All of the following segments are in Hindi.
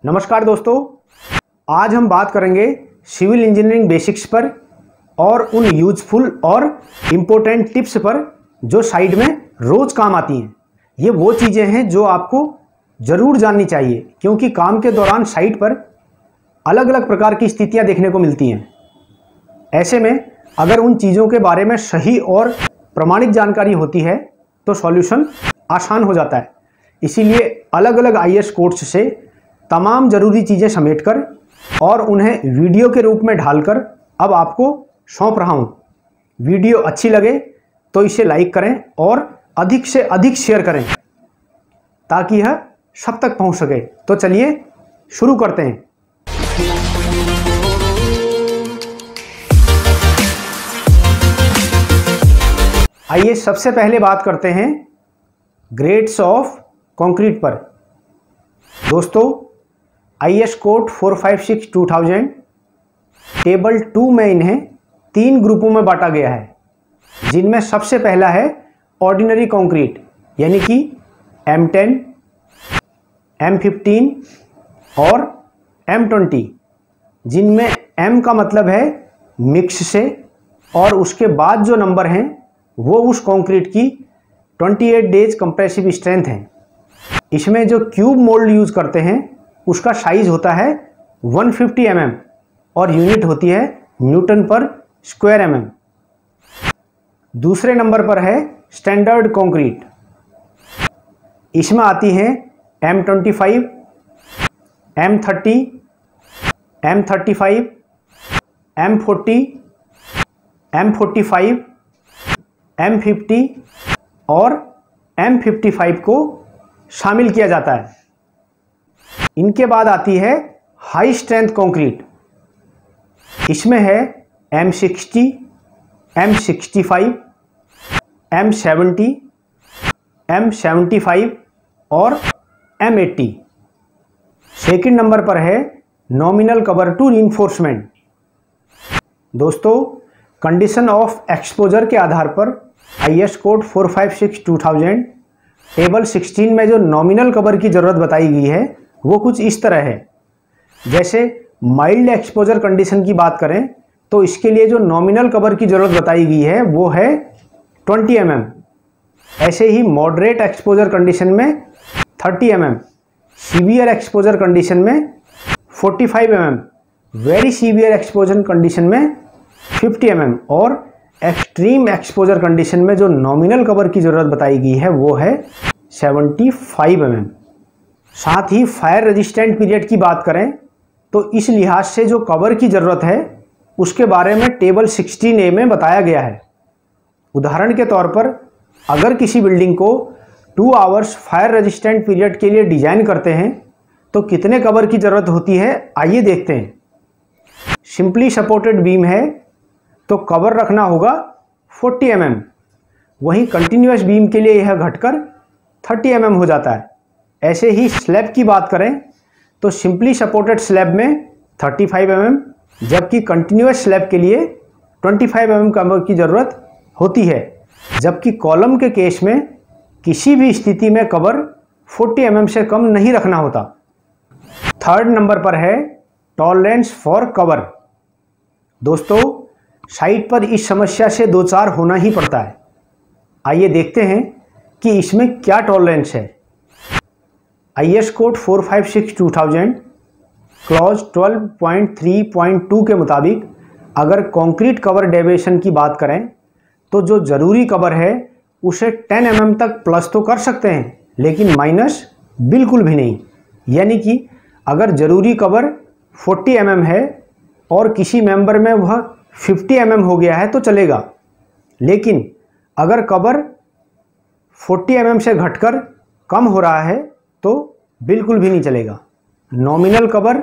नमस्कार दोस्तों, आज हम बात करेंगे सिविल इंजीनियरिंग बेसिक्स पर और उन यूजफुल और इम्पोर्टेंट टिप्स पर जो साइट में रोज़ काम आती हैं। ये वो चीज़ें हैं जो आपको ज़रूर जाननी चाहिए, क्योंकि काम के दौरान साइट पर अलग अलग प्रकार की स्थितियां देखने को मिलती हैं। ऐसे में अगर उन चीज़ों के बारे में सही और प्रमाणित जानकारी होती है तो सॉल्यूशन आसान हो जाता है। इसीलिए अलग अलग आईएएस कोर्स से तमाम ज़रूरी चीज़ें समेटकर और उन्हें वीडियो के रूप में ढालकर अब आपको सौंप रहा हूँ। वीडियो अच्छी लगे तो इसे लाइक करें और अधिक से अधिक शेयर करें ताकि यह सब तक पहुँच सके। तो चलिए शुरू करते हैं। आइए सबसे पहले बात करते हैं ग्रेड्स ऑफ कंक्रीट पर। दोस्तों, आईएएस कोड 456/2000 टेबल 2 में इन्हें 3 ग्रुपों में बांटा गया है, जिनमें सबसे पहला है ऑर्डिनरी कंक्रीट यानी कि M10, M15 और M20, जिनमें M का मतलब है मिक्स से और उसके बाद जो नंबर हैं वो उस कंक्रीट की 28 डेज कंप्रेसिव स्ट्रेंथ है। इसमें जो क्यूब मोल्ड यूज़ करते हैं उसका साइज होता है 150 mm और यूनिट होती है न्यूटन पर स्क्वायर mm। दूसरे नंबर पर है स्टैंडर्ड कंक्रीट। इसमें आती हैं M25, M30, M35, M40, M45, M50 और M55 को शामिल किया जाता है। इनके बाद आती है हाई स्ट्रेंथ कंक्रीट। इसमें है M60, M65, M70, M75 और M80। सेकंड नंबर पर है नॉमिनल कवर टू रीइंफोर्समेंट। दोस्तों, कंडीशन ऑफ एक्सपोजर के आधार पर आईएएस कोड 456/2000 टेबल 16 में जो नॉमिनल कवर की ज़रूरत बताई गई है वो कुछ इस तरह है। जैसे माइल्ड एक्सपोजर कंडीशन की बात करें तो इसके लिए जो नॉमिनल कवर की ज़रूरत बताई गई है वो है 20 mm। ऐसे ही मॉडरेट एक्सपोजर कंडीशन में 30 mm, सीवियर एक्सपोजर कंडीशन में 45 mm, very severe exposure condition में 50 mm और एक्सट्रीम एक्सपोजर कंडीशन में जो नॉमिनल कवर की ज़रूरत बताई गई है वो है 75 mm। साथ ही फायर रेजिस्टेंट पीरियड की बात करें तो इस लिहाज से जो कवर की ज़रूरत है उसके बारे में टेबल 16A में बताया गया है। उदाहरण के तौर पर अगर किसी बिल्डिंग को 2 आवर्स फायर रेजिस्टेंट पीरियड के लिए डिज़ाइन करते हैं तो कितने कवर की ज़रूरत होती है, आइए देखते हैं। सिंपली सपोर्टेड बीम है तो कवर रखना होगा 40 mm, वहीं कंटिन्यूअस बीम के लिए यह घटकर 30 mm हो जाता है। ऐसे ही स्लैब की बात करें तो सिंपली सपोर्टेड स्लैब में 35 mm, जबकि कंटिन्यूअस स्लैब के लिए 25 mm कवर की ज़रूरत होती है, जबकि कॉलम के केस में किसी भी स्थिति में कवर 40 mm से कम नहीं रखना होता। थर्ड नंबर पर है टॉलरेंस फॉर कवर। दोस्तों, साइट पर इस समस्या से दो चार होना ही पड़ता है। आइए देखते हैं कि इसमें क्या टॉलरेंस है। आईएएस कोड 456/2000 क्लॉज 12.3.2 के मुताबिक अगर कंक्रीट कवर डेविएशन की बात करें तो जो ज़रूरी कवर है उसे 10 mm तक प्लस तो कर सकते हैं, लेकिन माइनस बिल्कुल भी नहीं। यानी कि अगर ज़रूरी कवर 40 mm है और किसी मेंबर में वह 50 mm हो गया है तो चलेगा, लेकिन अगर कवर 40 mm से घटकर कम हो रहा है तो बिल्कुल भी नहीं चलेगा। नॉमिनल कवर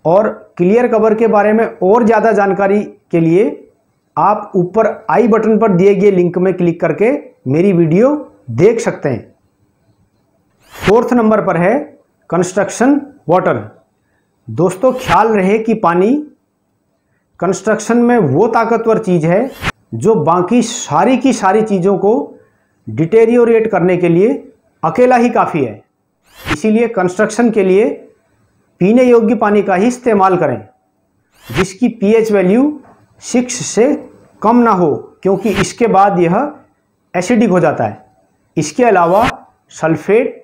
और क्लियर कवर के बारे में और ज़्यादा जानकारी के लिए आप ऊपर आई बटन पर दिए गए लिंक में क्लिक करके मेरी वीडियो देख सकते हैं। फोर्थ नंबर पर है कंस्ट्रक्शन वाटर। दोस्तों, ख्याल रहे कि पानी कंस्ट्रक्शन में वो ताकतवर चीज़ है जो बाकी सारी की सारी चीज़ों को डिटेरियोरेट करने के लिए अकेला ही काफ़ी है। इसीलिए कंस्ट्रक्शन के लिए पीने योग्य पानी का ही इस्तेमाल करें जिसकी पीएच वैल्यू 6 से कम ना हो, क्योंकि इसके बाद यह एसिडिक हो जाता है। इसके अलावा सल्फेट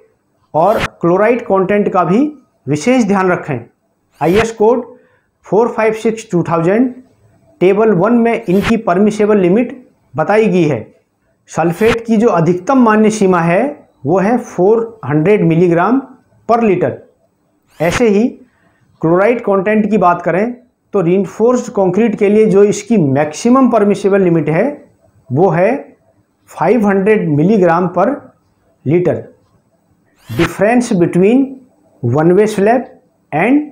और क्लोराइड कंटेंट का भी विशेष ध्यान रखें। आईएस कोड 456-2000 टेबल 1 में इनकी परमिसेबल लिमिट बताई गई है। सल्फेट की जो अधिकतम मान्य सीमा है वो है 400 मिलीग्राम पर लीटर। ऐसे ही क्लोराइड कंटेंट की बात करें तो रीइंफोर्स्ड कंक्रीट के लिए जो इसकी मैक्सिमम परमिसेबल लिमिट है वो है 500 मिलीग्राम पर litre. Difference between one way slab and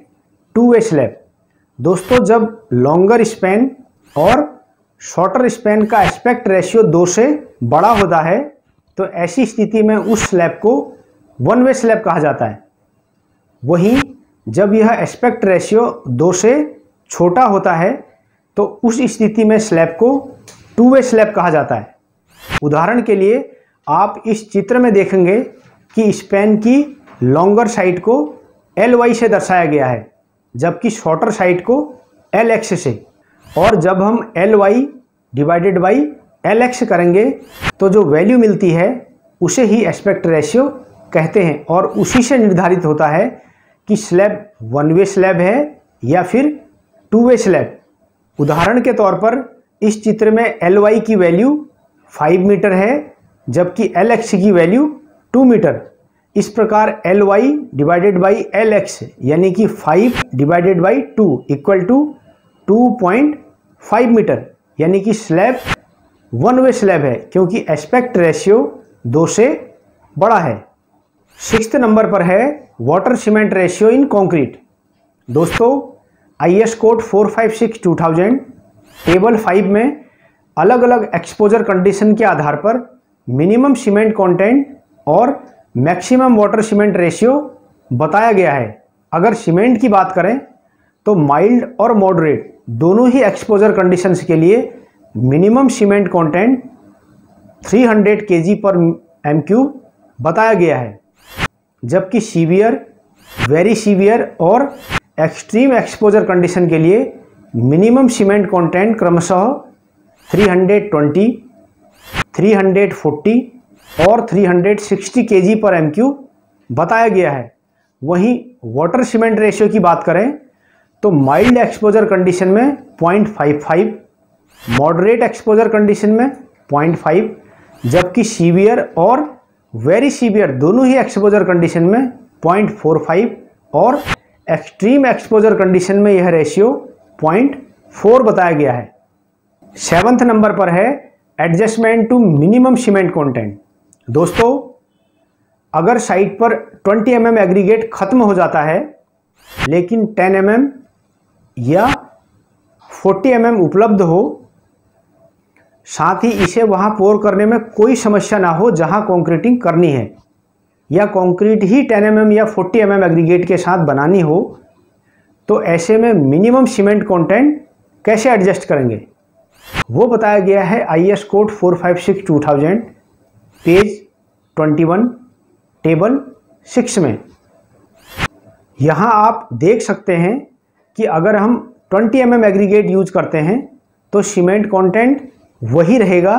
two way slab. दोस्तों, जब लॉन्गर स्पैन और शॉर्टर स्पैन का एस्पेक्ट रेशियो 2 से बड़ा होता है तो ऐसी स्थिति में उस स्लैब को वन वे स्लैब कहा जाता है। वहीं जब यह एस्पेक्ट रेशियो 2 से छोटा होता है तो उस स्थिति में स्लैब को टू वे स्लैब कहा जाता है। उदाहरण के लिए आप इस चित्र में देखेंगे कि स्पैन की लॉन्गर साइड को LY से दर्शाया गया है जबकि शॉर्टर साइड को LX से। और जब हम LY डिवाइडेड बाई LX करेंगे तो जो वैल्यू मिलती है उसे ही एस्पेक्ट रेशियो कहते हैं और उसी से निर्धारित होता है कि स्लैब वन वे स्लैब है या फिर टू वे स्लैब। उदाहरण के तौर पर इस चित्र में LY की वैल्यू 5 मीटर है जबकि LX की वैल्यू 2 मीटर। इस प्रकार LY डिवाइडेड बाई LX यानी कि 5 divided by 2 equal to 2.5 metre, यानी कि स्लैब वन वे स्लैब है क्योंकि एस्पेक्ट रेशियो 2 से बड़ा है। 6th नंबर पर है water cement ratio in concrete. दोस्तों, आईएस कोड 456-2000 टेबल 5 में अलग अलग एक्सपोजर कंडीशन के आधार पर मिनिमम सीमेंट कंटेंट और मैक्सिमम वाटर सीमेंट रेशियो बताया गया है। अगर सीमेंट की बात करें तो माइल्ड और मॉडरेट दोनों ही एक्सपोजर कंडीशंस के लिए मिनिमम सीमेंट कंटेंट 300 kg पर m³ बताया गया है, जबकि सीवियर, वेरी सीवियर और एक्सट्रीम एक्सपोजर कंडीशन के लिए मिनिमम सीमेंट कंटेंट क्रमशः 320, 340 और 360 kg पर m³ बताया गया है। वहीं वाटर सीमेंट रेशियो की बात करें तो माइल्ड एक्सपोजर कंडीशन में 0.55, मॉडरेट एक्सपोजर कंडीशन में 0.5, जबकि सीवियर और वेरी सीवियर दोनों ही एक्सपोजर कंडीशन में 0.45 और एक्सट्रीम एक्सपोजर कंडीशन में यह रेशियो 0.4 बताया गया है। 7th नंबर पर है adjustment to minimum cement content. दोस्तों, अगर साइट पर 20 mm एग्रीगेट खत्म हो जाता है लेकिन 10 mm या 40 mm उपलब्ध हो, साथ ही इसे वहां पोर करने में कोई समस्या ना हो जहां कंक्रीटिंग करनी है, या कंक्रीट ही 10 mm या 40 mm एग्रीगेट के साथ बनानी हो, तो ऐसे में मिनिमम सीमेंट कंटेंट कैसे एडजस्ट करेंगे वो बताया गया है आईएस कोड 456-2000 पेज 21 टेबल 6 में। यहाँ आप देख सकते हैं कि अगर हम 20 mm एग्रीगेट यूज करते हैं तो सीमेंट कंटेंट वही रहेगा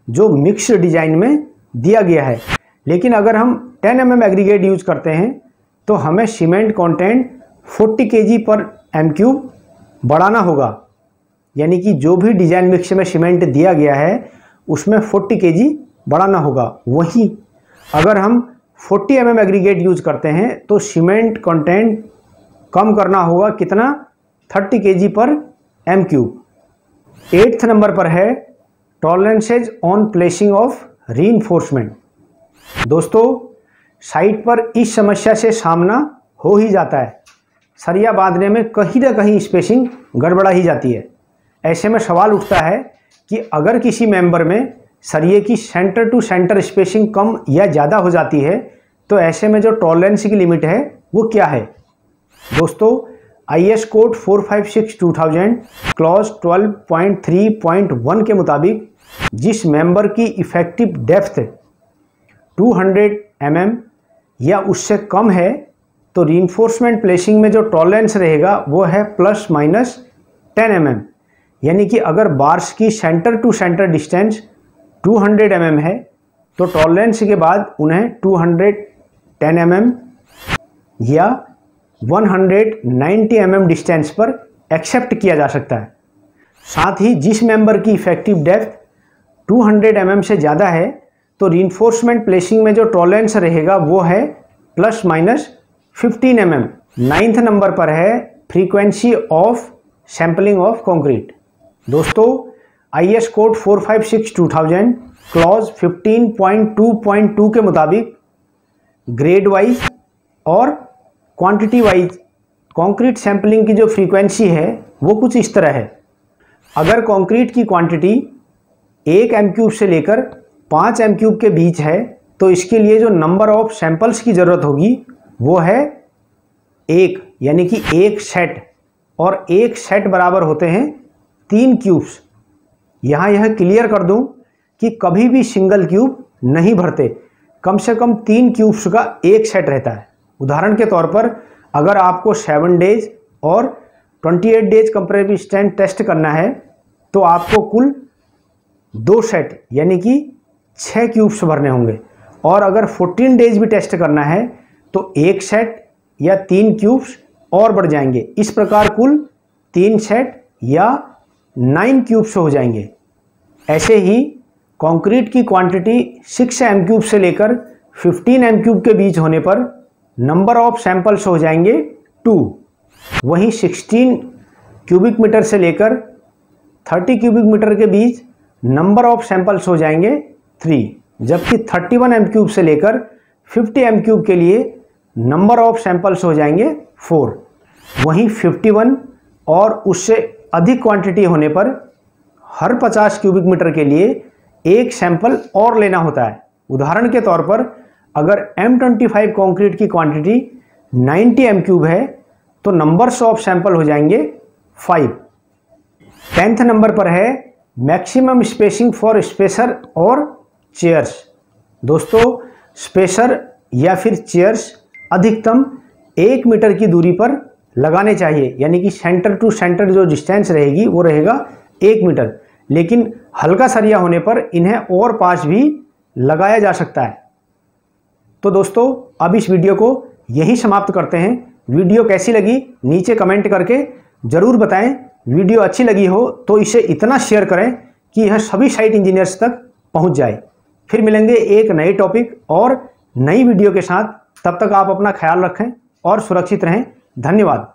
जो मिक्स्ड डिजाइन में दिया गया है, लेकिन अगर हम 10 mm एग्रीगेट यूज करते हैं तो हमें सीमेंट कंटेंट 40 kg पर m³ बढ़ाना होगा, यानी कि जो भी डिजाइन मिक्स में सीमेंट दिया गया है उसमें 40 kg बढ़ाना होगा। वहीं अगर हम 40 mm एग्रीगेट यूज करते हैं तो सीमेंट कंटेंट कम करना होगा, कितना, 30 kg पर m³। 8th नंबर पर है टॉलरेंसेज ऑन प्लेसिंग ऑफ रीइंफोर्समेंट। दोस्तों, साइट पर इस समस्या से सामना हो ही जाता है, सरिया बांधने में कहीं ना कहीं स्पेसिंग गड़बड़ा ही जाती है। ऐसे में सवाल उठता है कि अगर किसी मेंबर में सरिये की सेंटर टू सेंटर स्पेसिंग कम या ज़्यादा हो जाती है तो ऐसे में जो टॉलरेंस की लिमिट है वो क्या है। दोस्तों, आईएस कोड 456-2000 क्लॉज 12.3.1 के मुताबिक जिस मेंबर की इफेक्टिव डेप्थ 200 mm या उससे कम है तो रीइंफोर्समेंट प्लेसिंग में जो टॉलरेंस रहेगा वो है ±10 mm, यानी कि अगर बार्स की centre to centre distance 200 mm है तो टॉलरेंस के बाद उन्हें 210 mm या 190 mm डिस्टेंस पर एक्सेप्ट किया जा सकता है। साथ ही जिस मेंबर की इफेक्टिव डेप्थ 200 mm से ज़्यादा है तो रीइंफोर्समेंट प्लेसिंग में जो टॉलरेंस रहेगा वो है ±15 mm। 9th नंबर पर है frequency of sampling of concrete. दोस्तों IS कोड 456/2000 क्लॉज 15.2.2 के मुताबिक ग्रेड वाइज और क्वांटिटी वाइज कंक्रीट सैंपलिंग की जो फ्रीक्वेंसी है वो कुछ इस तरह है। अगर कंक्रीट की क्वांटिटी 1 m³ से लेकर 5 m³ के बीच है तो इसके लिए जो नंबर ऑफ सैंपल्स की ज़रूरत होगी वो है 1, यानी कि 1 सेट, और 1 सेट बराबर होते हैं 3 क्यूब्स। यहाँ यह क्लियर कर दूँ कि कभी भी सिंगल क्यूब नहीं भरते, कम से कम 3 क्यूब्स का एक सेट रहता है। उदाहरण के तौर पर अगर आपको 7 डेज और 28 डेज कंपैरेटिव स्ट्रेंथ टेस्ट करना है तो आपको कुल 2 सेट यानी कि 6 क्यूब्स भरने होंगे, और अगर 14 डेज भी टेस्ट करना है तो 1 सेट या 3 क्यूब्स और बढ़ जाएंगे। इस प्रकार कुल 3 सेट या 9 क्यूब्स हो जाएंगे। ऐसे ही कंक्रीट की क्वांटिटी 6 m³ से लेकर 15 m³ के बीच होने पर नंबर ऑफ सैंपल्स हो जाएंगे 2। वहीं 16 क्यूबिक मीटर से लेकर 30 क्यूबिक मीटर के बीच नंबर ऑफ सैंपल्स हो जाएंगे 3, जबकि 31 m³ से लेकर 50 m³ के लिए नंबर ऑफ सैंपल्स हो जाएंगे 4। वहीं 51 और उससे अधिक क्वांटिटी होने पर हर 50 क्यूबिक मीटर के लिए एक सैंपल और लेना होता है। उदाहरण के तौर पर अगर M25 कंक्रीट की क्वांटिटी 90 m³ है तो नंबर्स ऑफ सैंपल हो जाएंगे 5। 10th नंबर पर है मैक्सिमम स्पेसिंग फॉर स्पेसर और चेयर्स। दोस्तों स्पेसर या फिर चेयर्स अधिकतम 1 मीटर की दूरी पर लगाने चाहिए, यानी कि सेंटर टू सेंटर जो डिस्टेंस रहेगी वो रहेगा 1 मीटर, लेकिन हल्का सरिया होने पर इन्हें और पास भी लगाया जा सकता है। तो दोस्तों अब इस वीडियो को यहीं समाप्त करते हैं। वीडियो कैसी लगी नीचे कमेंट करके ज़रूर बताएं। वीडियो अच्छी लगी हो तो इसे इतना शेयर करें कि यह सभी साइट इंजीनियर्स तक पहुंच जाए। फिर मिलेंगे एक नए टॉपिक और नई वीडियो के साथ। तब तक आप अपना ख्याल रखें और सुरक्षित रहें। धन्यवाद।